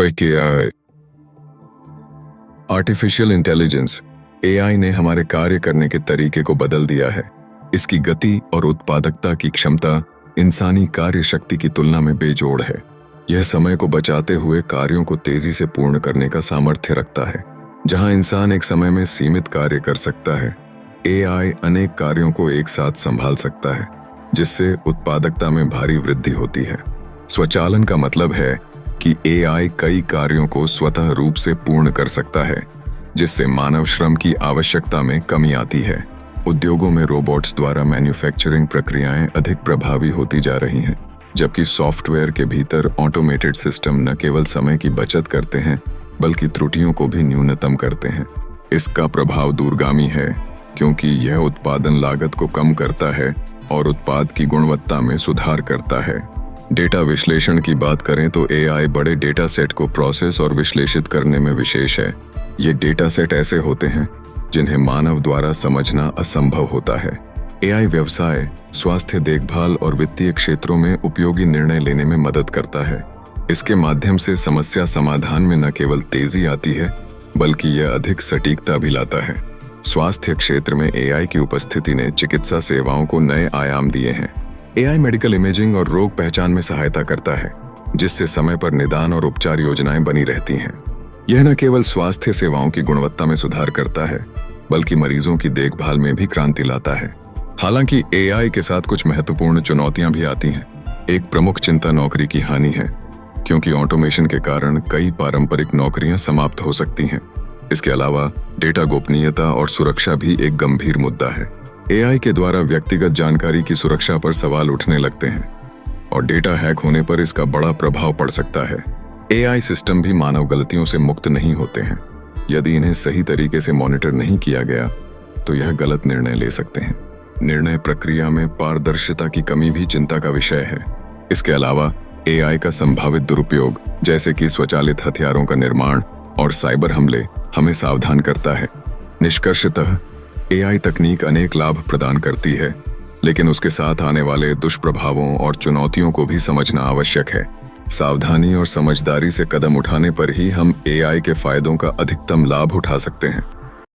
AI artificial intelligence AI ने हमारे कार्य करने के तरीके को बदल दिया है। इसकी गति और उत्पादकता की क्षमता इंसानी कार्य शक्ति की तुलना में बेजोड़ है। यह समय को बचाते हुए कार्यों को तेजी से पूर्ण करने का सामर्थ्य रखता है। जहां इंसान एक समय में सीमित कार्य कर सकता है, एआई अनेक कार्यों को एक साथ संभाल सकता है, जिससे उत्पादकता में भारी वृद्धि होती है। स्वचालन का मतलब है कि एआई कई कार्यों को स्वतः रूप से पूर्ण कर सकता है, जिससे मानव श्रम की आवश्यकता में कमी आती है। उद्योगों में रोबोट्स द्वारा मैन्युफैक्चरिंग प्रक्रियाएं अधिक प्रभावी होती जा रही हैं, जबकि सॉफ्टवेयर के भीतर ऑटोमेटेड सिस्टम न केवल समय की बचत करते हैं, बल्कि त्रुटियों को भी न्यूनतम करते हैं। इसका प्रभाव दूरगामी है, क्योंकि यह उत्पादन लागत को कम करता है और उत्पाद की गुणवत्ता में सुधार करता है। डेटा विश्लेषण की बात करें तो एआई बड़े डेटा सेट को प्रोसेस और विश्लेषित करने में विशेष है। ये डेटा सेट ऐसे होते हैं जिन्हें मानव द्वारा समझना असंभव होता है। एआई व्यवसाय, स्वास्थ्य देखभाल और वित्तीय क्षेत्रों में उपयोगी निर्णय लेने में मदद करता है। इसके माध्यम से समस्या समाधान में न केवल तेजी आती है, बल्कि यह अधिक सटीकता भी लाता है। स्वास्थ्य क्षेत्र में एआई की उपस्थिति ने चिकित्सा सेवाओं को नए आयाम दिए हैं। एआई मेडिकल इमेजिंग और रोग पहचान में सहायता करता है, जिससे समय पर निदान और उपचार योजनाएं बनी रहती हैं। यह न केवल स्वास्थ्य सेवाओं की गुणवत्ता में सुधार करता है, बल्कि मरीजों की देखभाल में भी क्रांति लाता है। हालांकि एआई के साथ कुछ महत्वपूर्ण चुनौतियां भी आती हैं। एक प्रमुख चिंता नौकरी की हानि है, क्योंकि ऑटोमेशन के कारण कई पारंपरिक नौकरियां समाप्त हो सकती हैं। इसके अलावा डेटा गोपनीयता और सुरक्षा भी एक गंभीर मुद्दा है। एआई के द्वारा व्यक्तिगत जानकारी की सुरक्षा पर सवाल उठने लगते हैं, और डेटा हैक होने पर इसका बड़ा प्रभाव पड़ सकता है। एआई सिस्टम भी मानव गलतियों से मुक्त नहीं होते हैं। यदि इन्हें सही तरीके से मॉनिटर नहीं किया गया, तो यह गलत निर्णय ले सकते हैं। निर्णय प्रक्रिया में पारदर्शिता की कमी भी चिंता का विषय है। इसके अलावा एआई का संभावित दुरुपयोग, जैसे कि स्वचालित हथियारों का निर्माण और साइबर हमले, हमें सावधान करता है। निष्कर्षतः एआई तकनीक अनेक लाभ प्रदान करती है, लेकिन उसके साथ आने वाले दुष्प्रभावों और चुनौतियों को भी समझना आवश्यक है। सावधानी और समझदारी से कदम उठाने पर ही हम एआई के फायदों का अधिकतम लाभ उठा सकते हैं।